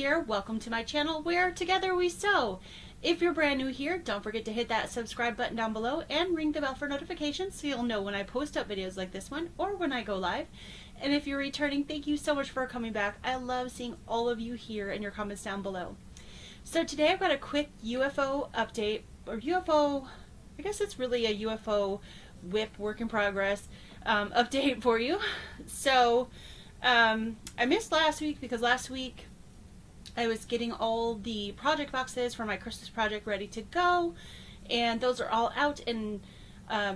here. Welcome to my channel where together we sew. If you're brand new here, don't forget to hit that subscribe button down below and ring the bell for notifications so you'll know when I post up videos like this one or when I go live. And if you're returning, thank you so much for coming back. I love seeing all of you here and your comments down below. So today I've got a quick UFO update, or UFO, I guess it's really a UFO whip work in progress update for you. So I missed last week because last week I was getting all the project boxes for my Christmas project ready to go, and those are all out, and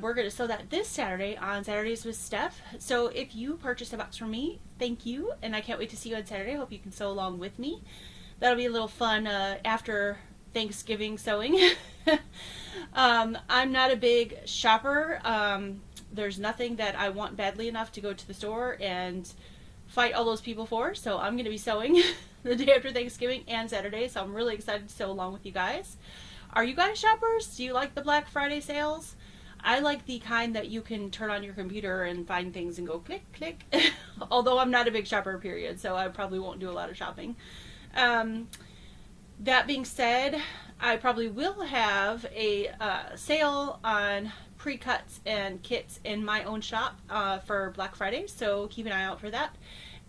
we're going to sew that this Saturday on Saturdays with Steph. So if you purchased a box from me, thank you, and I can't wait to see you on Saturday. I hope you can sew along with me. That'll be a little fun after Thanksgiving sewing. I'm not a big shopper. There's nothing that I want badly enough to go to the store and fight all those people for, so I'm going to be sewing the day after Thanksgiving and Saturday, so I'm really excited to sew along with you guys. Are you guys shoppers? Do you like the Black Friday sales? I like the kind that you can turn on your computer and find things and go click, click. Although I'm not a big shopper, period, so I probably won't do a lot of shopping. That being said, I probably will have a sale on pre-cuts and kits in my own shop for Black Friday, so keep an eye out for that.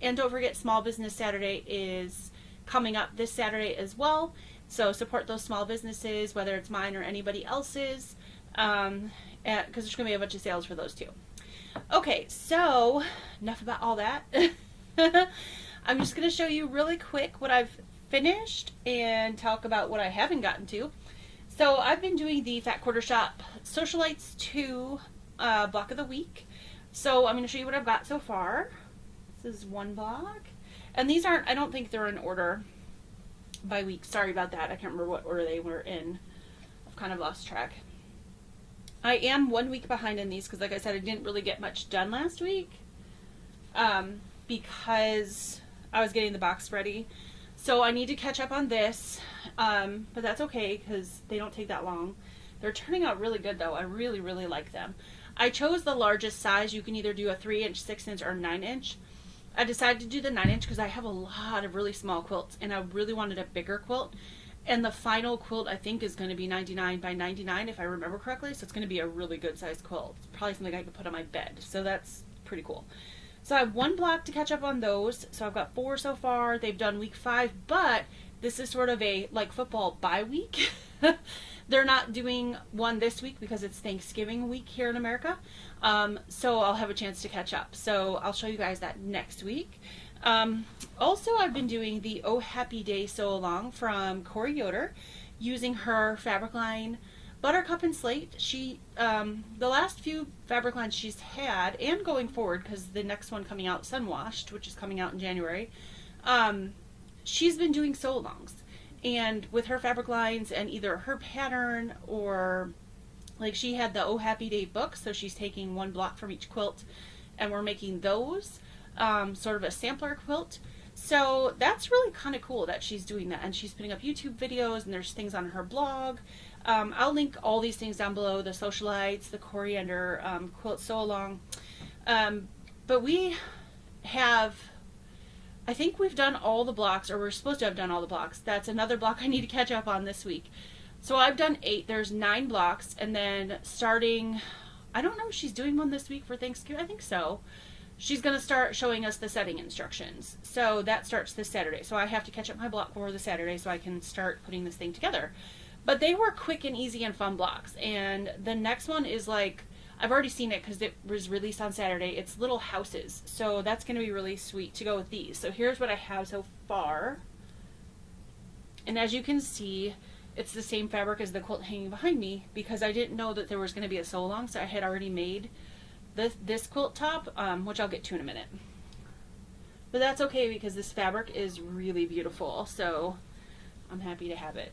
And don't forget, Small Business Saturday is coming up this Saturday as well, so support those small businesses, whether it's mine or anybody else's, because there's going to be a bunch of sales for those too. Okay, so enough about all that. I'm just going to show you really quick what I've finished and talk about what I haven't gotten to. So I've been doing the Fat Quarter Shop Socialites 2 block of the week. So I'm going to show you what I've got so far. This is one block. And these aren't, I don't think they're in order by week. Sorry about that. I can't remember what order they were in. I've kind of lost track. I am 1 week behind in these because, like I said, I didn't really get much done last week because I was getting the box ready. So I need to catch up on this, but that's okay because they don't take that long. They're turning out really good though. I really, really like them. I chose the largest size. You can either do a 3-inch, 6-inch, or 9-inch. I decided to do the 9-inch because I have a lot of really small quilts and I really wanted a bigger quilt. And the final quilt I think is going to be 99 by 99 if I remember correctly. So it's going to be a really good sized quilt. It's probably something I could put on my bed. So that's pretty cool. So I have one block to catch up on those. So I've got 4 so far. They've done week 5, but this is sort of a like football bye week. They're not doing one this week because it's Thanksgiving week here in America. So I'll have a chance to catch up. So I'll show you guys that next week. Also, I've been doing the Oh Happy Day Sew Along from Corey Yoder using her fabric line Buttercup and Slate. She, the last few fabric lines she's had, and going forward, because the next one coming out, Sunwashed, which is coming out in January, she's been doing sew-alongs. And with her fabric lines and either her pattern or, like, she had the Oh Happy Day book, so she's taking one block from each quilt, and we're making those, sort of a sampler quilt. So that's really kind of cool that she's doing that, and she's putting up YouTube videos, and there's things on her blog. I'll link all these things down below, the Socialites, the Coriander quilt sew along. But we have, I think we've done all the blocks, or we're supposed to have done all the blocks. That's another block I need to catch up on this week. So I've done 8, there's 9 blocks, and then starting, I don't know if she's doing one this week for Thanksgiving, I think so. She's going to start showing us the setting instructions. So that starts this Saturday. So I have to catch up my block for the Saturday so I can start putting this thing together. But they were quick and easy and fun blocks. And the next one is like, I've already seen it because it was released on Saturday. It's little houses. So that's going to be really sweet to go with these. So here's what I have so far. And as you can see, it's the same fabric as the quilt hanging behind me because I didn't know that there was going to be a sew along. So I had already made this quilt top, which I'll get to in a minute. But that's okay because this fabric is really beautiful. So I'm happy to have it.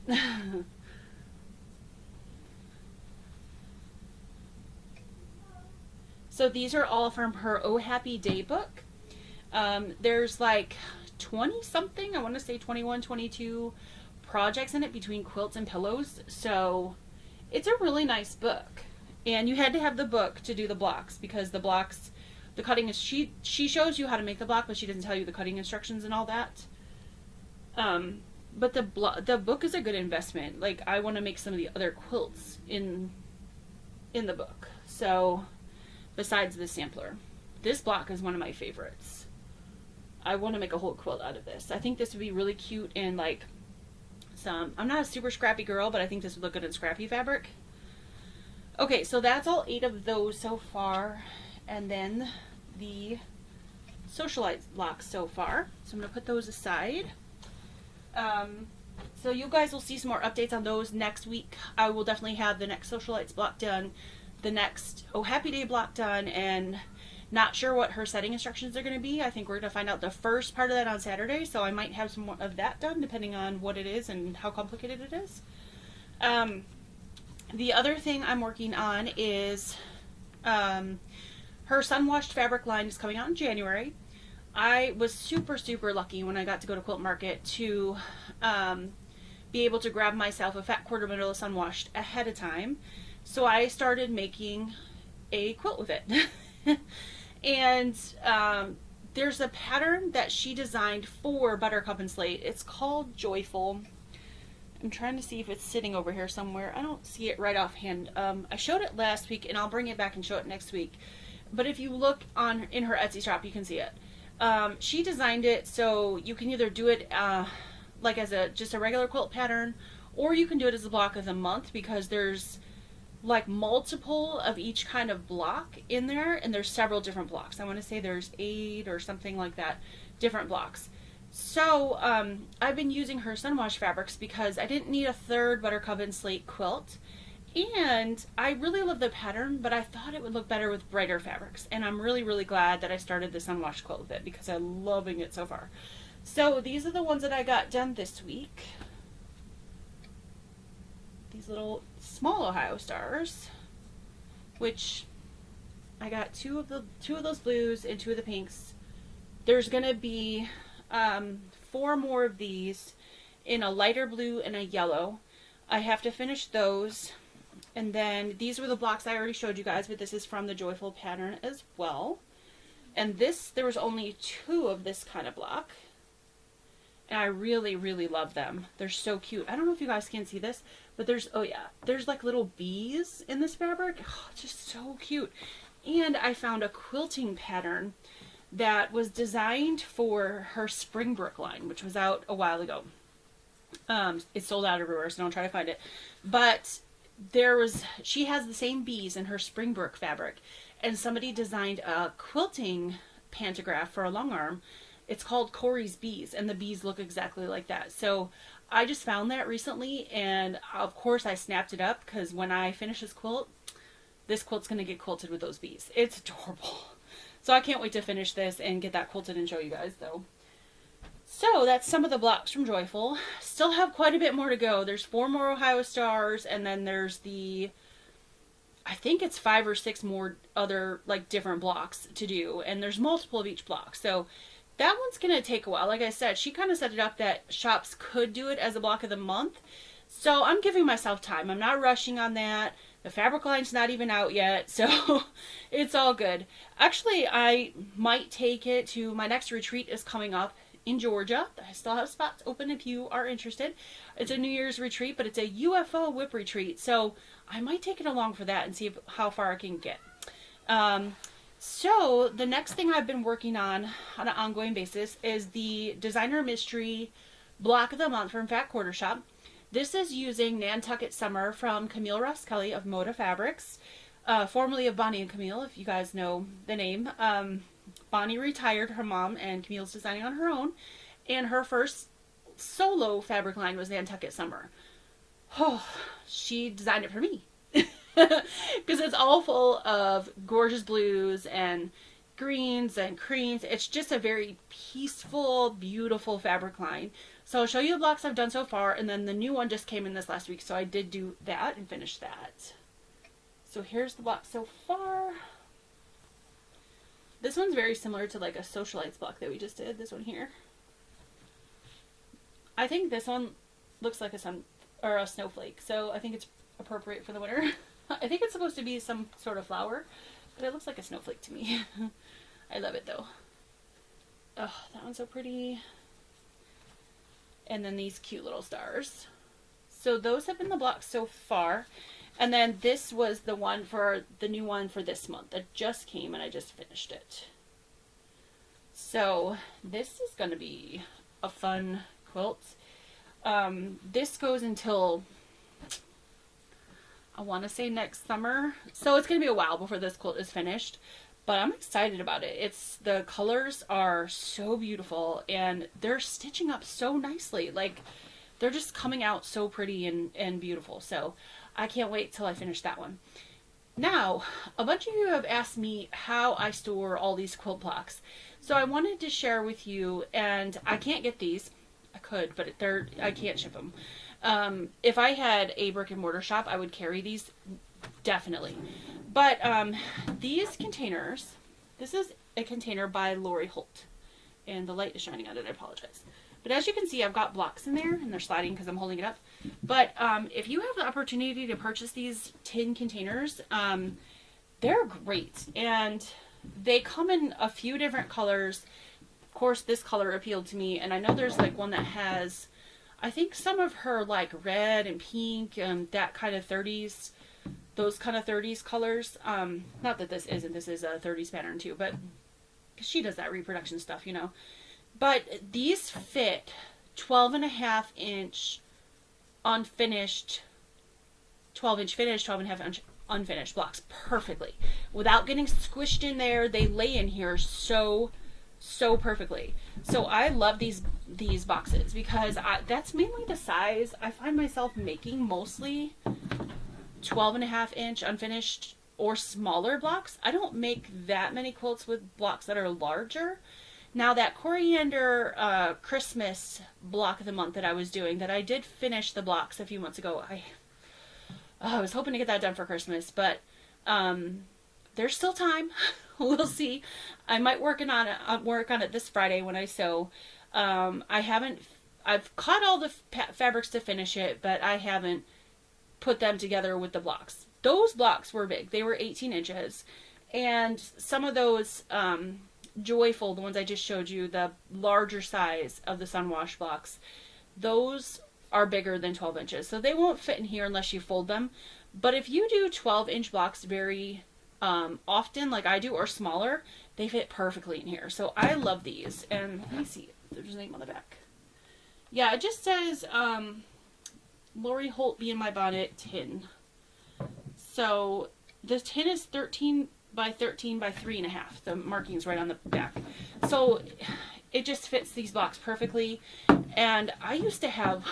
So these are all from her Oh Happy Day book. There's like 20 something, I want to say 21, 22 projects in it between quilts and pillows. So it's a really nice book. And you had to have the book to do the blocks because the blocks, the cutting is, she shows you how to make the block, but she doesn't tell you the cutting instructions and all that. But the book is a good investment. Like, I want to make some of the other quilts in the book. So, besides the sampler, this block is one of my favorites. I want to make a whole quilt out of this. I think this would be really cute in like some, I'm not a super scrappy girl, but I think this would look good in scrappy fabric. Okay, so that's all 8 of those so far. And then the Socialites blocks so far. So I'm going to put those aside. So you guys will see some more updates on those next week. I will definitely have the next Socialites block done, the next Oh Happy Day block done, and not sure what her setting instructions are going to be. I think we're going to find out the first part of that on Saturday, so I might have some more of that done depending on what it is and how complicated it is. The other thing I'm working on is her sun-washed fabric line is coming out in January. I was super, super lucky when I got to go to Quilt Market to be able to grab myself a fat quarter manila sun-washed ahead of time. So I started making a quilt with it. And there's a pattern that she designed for Buttercup and Slate. It's called Joyful. I'm trying to see if it's sitting over here somewhere. I don't see it right offhand. I showed it last week, and I'll bring it back and show it next week. But if you look in her Etsy shop, you can see it. She designed it so you can either do it like as just a regular quilt pattern, or you can do it as a block of the month, because there's like multiple of each kind of block in there, and there's several different blocks. I want to say there's 8 or something like that, different blocks. So I've been using her sunwash fabrics because I didn't need a third Buttercup and Slate quilt, and I really love the pattern, but I thought it would look better with brighter fabrics, and I'm really, really glad that I started the sunwash quilt with it because I'm loving it so far. So these are the ones that I got done this week. These little small Ohio stars, which I got two of those blues and 2 of the pinks. There's gonna be 4 more of these in a lighter blue and a yellow. I have to finish those, and then these were the blocks I already showed you guys, but this is from the Joyful pattern as well. And there was only 2 of this kind of block, and I really, really love them. They're so cute. I don't know if you guys can see this, but there's like little bees in this fabric. Oh, it's just so cute. And I found a quilting pattern that was designed for her Springbrook line, which was out a while ago. It's sold out everywhere, so don't try to find it. But she has the same bees in her Springbrook fabric, and somebody designed a quilting pantograph for a long arm. It's called Corey's Bees, and the bees look exactly like that. So I just found that recently, and of course I snapped it up, because when I finish this quilt's going to get quilted with those bees. It's adorable. So I can't wait to finish this and get that quilted and show you guys, though. So that's some of the blocks from Joyful. Still have quite a bit more to go. There's 4 more Ohio stars, and then there's I think it's 5 or 6 more other like different blocks to do, and there's multiple of each block. So that one's going to take a while. Like I said, she kind of set it up that shops could do it as a block of the month. So I'm giving myself time. I'm not rushing on that. The fabric line's not even out yet, so it's all good. Actually, I might take it to my next retreat is coming up in Georgia. I still have spots open if you are interested. It's a New Year's retreat, but it's a UFO whip retreat, so I might take it along for that and see how far I can get. So the next thing I've been working on an ongoing basis is the Designer Mystery Block of the Month from Fat Quarter Shop. This is using Nantucket Summer from Camille Ross Kelly of Moda Fabrics, formerly of Bonnie and Camille, if you guys know the name. Bonnie retired her mom, and Camille's designing on her own, and her first solo fabric line was Nantucket Summer. Oh, she designed it for me. Because it's all full of gorgeous blues and greens and creams. It's just a very peaceful, beautiful fabric line. So I'll show you the blocks I've done so far, and then the new one just came in this last week, so I did do that and finish that. So here's the block so far. This one's very similar to like a Socialites block that we just did, this one here. I think this one looks like a snowflake, so I think it's appropriate for the winter. I think it's supposed to be some sort of flower, but it looks like a snowflake to me. I love it though. Oh, that one's so pretty. And then these cute little stars. So those have been the blocks so far. And then this was the one for the new one for this month that just came, and I just finished it. So this is going to be a fun quilt. This goes until, I want to say, next summer. So it's going to be a while before this quilt is finished, but I'm excited about it. The colors are so beautiful, and they're stitching up so nicely. Like, they're just coming out so pretty and beautiful. So I can't wait till I finish that one. Now, a bunch of you have asked me how I store all these quilt blocks. So I wanted to share with you, and I can't get these. I could, but I can't ship them. If I had a brick and mortar shop, I would carry these, definitely. But these containers, this is a container by Lori Holt. And the light is shining on it, I apologize. But as you can see, I've got blocks in there, and they're sliding because I'm holding it up. But if you have the opportunity to purchase these tin containers, they're great. And they come in a few different colors. Of course, this color appealed to me. And I know there's like one that has, I think some of her like red and pink and that kind of 30s, those kind of 30s colors. Not that this isn't. This is a 30s pattern too, but she does that reproduction stuff, you know. But these fit 12.5-inch unfinished, 12-inch finished, 12.5-inch unfinished blocks perfectly. Without getting squished in there, they lay in here so perfectly. So I love these boxes because that's mainly the size I find myself making, mostly 12.5-inch unfinished or smaller blocks. I don't make that many quilts with blocks that are larger. Now that coriander Christmas block of the month that I was doing, that I did finish the blocks a few months ago. I was hoping to get that done for Christmas, but there's still time. We'll see. I might work on it this Friday when I sew. I've caught all the fabrics to finish it, but I haven't put them together with the blocks. Those blocks were big. They were 18 inches. And some of those Joyful, the ones I just showed you, the larger size of the Sunwash blocks, those are bigger than 12 inches. So they won't fit in here unless you fold them. But if you do 12-inch blocks very often, like I do, or smaller, they fit perfectly in here. So I love these. And let me see. There's a name on the back. Yeah, it just says Lori Holt Be in My Bonnet tin. So the tin is 13 by 13 by 3.5. The marking's right on the back. So it just fits these blocks perfectly. And I used to have,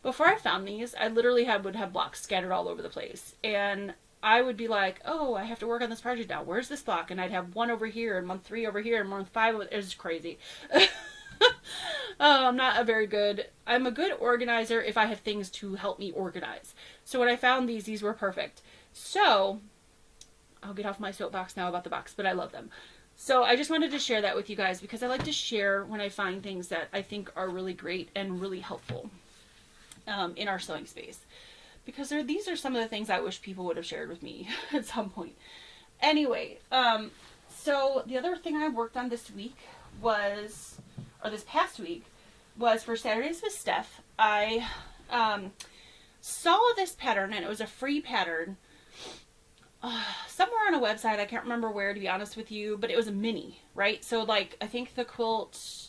before I found these, I literally would have blocks scattered all over the place. And I would be like, oh, I have to work on this project now. Where's this block? And I'd have one over here and month 3 over here and month 5. It was crazy. I'm a good organizer if I have things to help me organize. So when I found these were perfect. So I'll get off my soapbox now about the box, but I love them. So I just wanted to share that with you guys because I like to share when I find things that I think are really great and really helpful in our sewing space. Because these are some of the things I wish people would have shared with me at some point. Anyway, so the other thing I worked on this past week, was for Saturdays with Steph. I saw this pattern, and it was a free pattern somewhere on a website. I can't remember where, to be honest with you, but it was a mini, right? So like, I think the quilt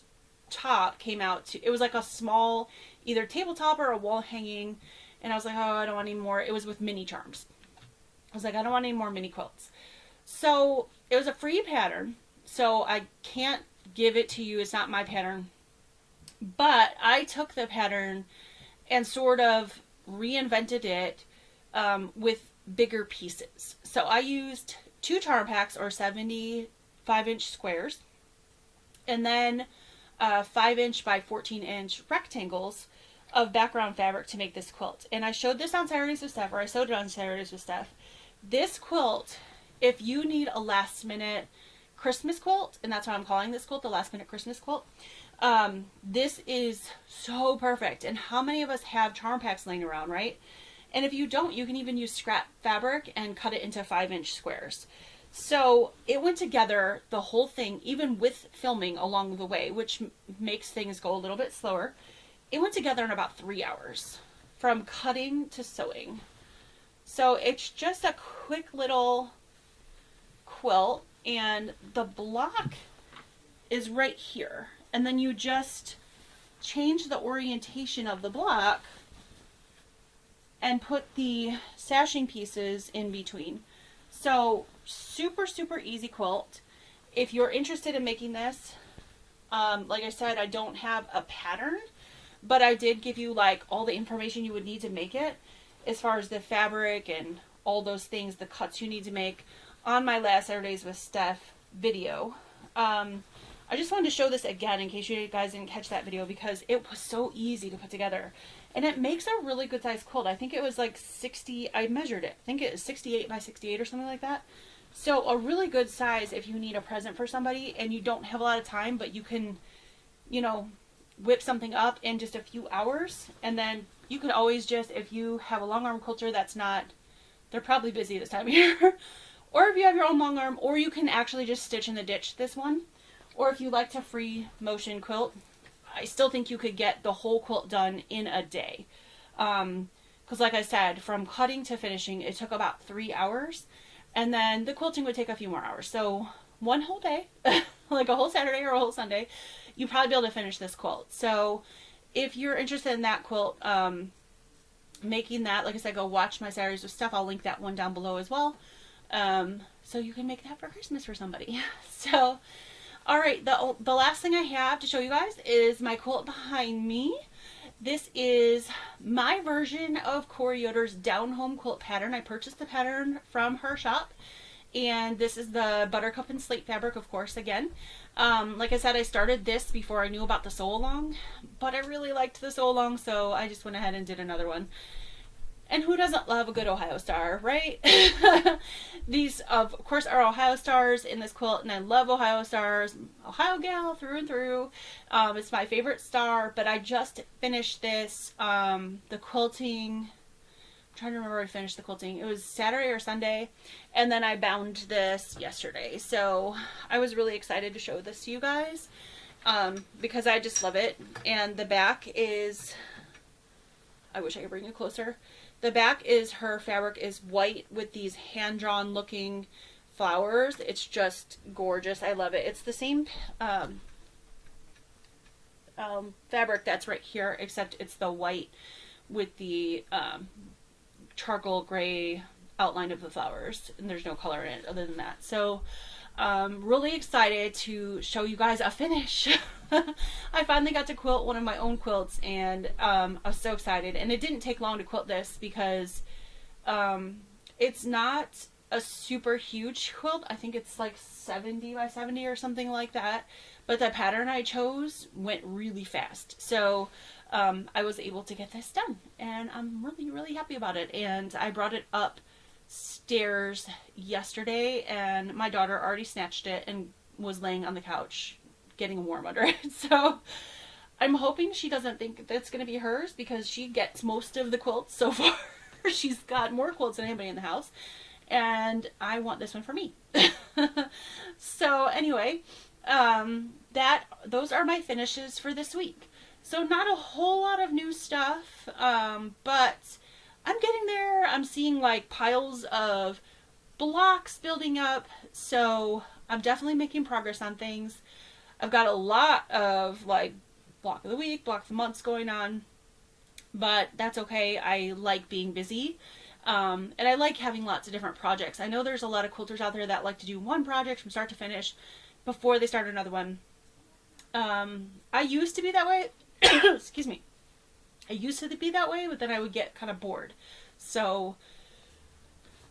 top came out it was like a small, either tabletop or a wall hanging, and I was like, oh, I don't want any more. It was with mini charms. I was like, I don't want any more mini quilts. So it was a free pattern, so I can't give it to you. It's not my pattern. But I took the pattern and sort of reinvented it with bigger pieces. So I used 2 charm packs, or 75-inch squares, and then 5-inch by 14-inch rectangles of background fabric to make this quilt. And I showed this on Saturdays with Steph, or I sewed it on Saturdays with Steph. This quilt, if you need a last minute Christmas quilt, and that's what I'm calling this quilt, the last minute Christmas quilt, this is so perfect. And how many of us have charm packs laying around, right? And if you don't, you can even use scrap fabric and cut it into 5-inch squares. So it went together, the whole thing, even with filming along the way, which makes things go a little bit slower. it went together in about 3 hours from cutting to sewing. So it's just a quick little quilt, and the block is right here. And then you just change the orientation of the block and put the sashing pieces in between. So super, super easy quilt. If you're interested in making this, like I said, I don't have a pattern, but I did give you like all the information you would need to make it, as far as the fabric and all those things, the cuts you need to make, on my last Saturdays with Steph video. I just wanted to show this again in case you guys didn't catch that video, because it was so easy to put together. And it makes a really good size quilt. I think it was like 60, I measured it. I think it was 68 by 68 or something like that. So a really good size if you need a present for somebody and you don't have a lot of time, but you can, you know, whip something up in just a few hours. And then you can always just, if you have a long arm quilter that's not, they're probably busy this time of year. Or if you have your own long arm, or you can actually just stitch in the ditch this one. Or if you like to free motion quilt, I still think you could get the whole quilt done in a day. Because like I said, from cutting to finishing, it took about 3 hours. And then the quilting would take a few more hours. So one whole day, like a whole Saturday or a whole Sunday, you'd probably be able to finish this quilt. So if you're interested in that quilt, making that, like I said, go watch my Saturdays with Stuff. I'll link that one down below as well. So you can make that for Christmas for somebody. So, all right, the last thing I have to show you guys is my quilt behind me. This is my version of Corey Yoder's Down Home quilt pattern. I purchased the pattern from her shop, and this is the buttercup and slate fabric, of course, again. Like I said, I started this before I knew about the sew along, but I really liked the sew along, so I just went ahead and did another one. And who doesn't love a good Ohio star, right? These, of course, are Ohio stars in this quilt, and I love Ohio stars. Ohio gal through and through. It's my favorite star, but I just finished this, the quilting. I'm trying to remember where I finished the quilting. It was Saturday or Sunday, and then I bound this yesterday. So I was really excited to show this to you guys, because I just love it. And the back is, I wish I could bring it closer. The back is, her fabric is white with these hand-drawn looking flowers. It's just gorgeous. I love it. It's the same fabric that's right here, except it's the white with the charcoal gray outline of the flowers, and there's no color in it other than that. So really excited to show you guys a finish. I finally got to quilt one of my own quilts, and I was so excited. And it didn't take long to quilt this because it's not a super huge quilt. I think it's like 70 by 70 or something like that. But the pattern I chose went really fast. So I was able to get this done, and I'm really, really happy about it. And I brought it upstairs yesterday, and my daughter already snatched it and was laying on the couch getting warm under it. So I'm hoping she doesn't think that's going to be hers, because she gets most of the quilts so far. She's got more quilts than anybody in the house, and I want this one for me. So anyway, those are my finishes for this week. So not a whole lot of new stuff, but I'm getting there. I'm seeing like piles of blocks building up, so I'm definitely making progress on things. I've got a lot of like block of the week, block of the months going on, but that's okay. I like being busy, and I like having lots of different projects. I know there's a lot of quilters out there that like to do one project from start to finish before they start another one. I used to be that way. Excuse me. I used to be that way, but then I would get kind of bored. So,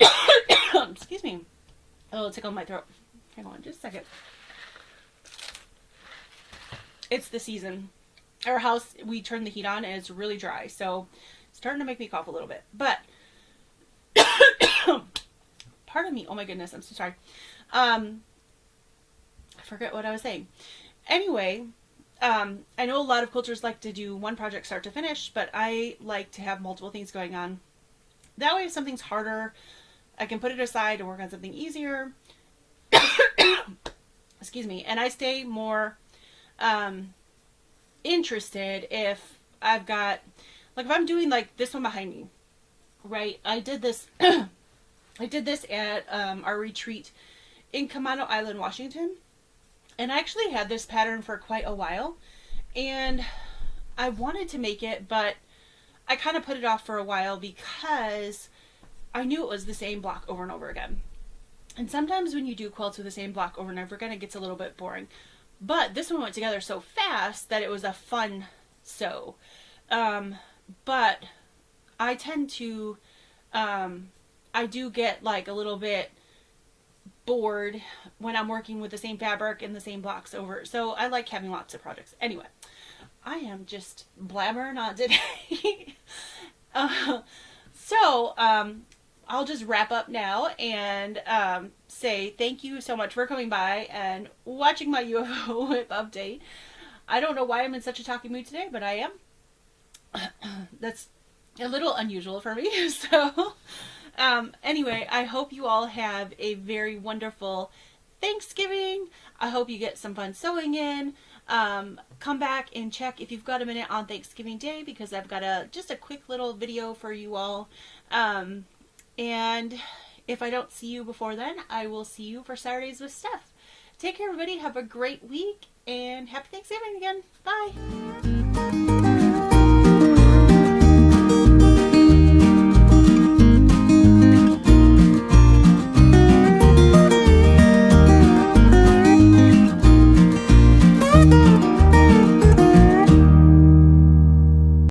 excuse me. Oh, it tickled my throat. Hang on just a second. It's the season. Our house, we turned the heat on, and it's really dry, so it's starting to make me cough a little bit. But, pardon me. Oh my goodness, I'm so sorry. I forget what I was saying. Anyway, I know a lot of quilters like to do one project start to finish, but I like to have multiple things going on. That way, if something's harder, I can put it aside and work on something easier. Excuse me. And I stay more interested if I've got, like if I'm doing like this one behind me, right? I did this, I did this at our retreat in Camano Island, Washington. And I actually had this pattern for quite a while. And I wanted to make it, but I kind of put it off for a while because I knew it was the same block over and over again. And sometimes when you do quilts with the same block over and over again, it gets a little bit boring. But this one went together so fast that it was a fun sew. But I tend to, I do get like a little bit bored when I'm working with the same fabric and the same blocks over. So I like having lots of projects. Anyway, I am just blabbering on today. So I'll just wrap up now and say thank you so much for coming by and watching my UFO whip update. I don't know why I'm in such a talking mood today, but I am. That's a little unusual for me. So anyway, I hope you all have a very wonderful Thanksgiving. I hope you get some fun sewing in. Come back and check if you've got a minute on Thanksgiving Day, because I've got just a quick little video for you all. And if I don't see you before then, I will see you for Saturdays with Steph. Take care, everybody. Have a great week and happy Thanksgiving again. Bye.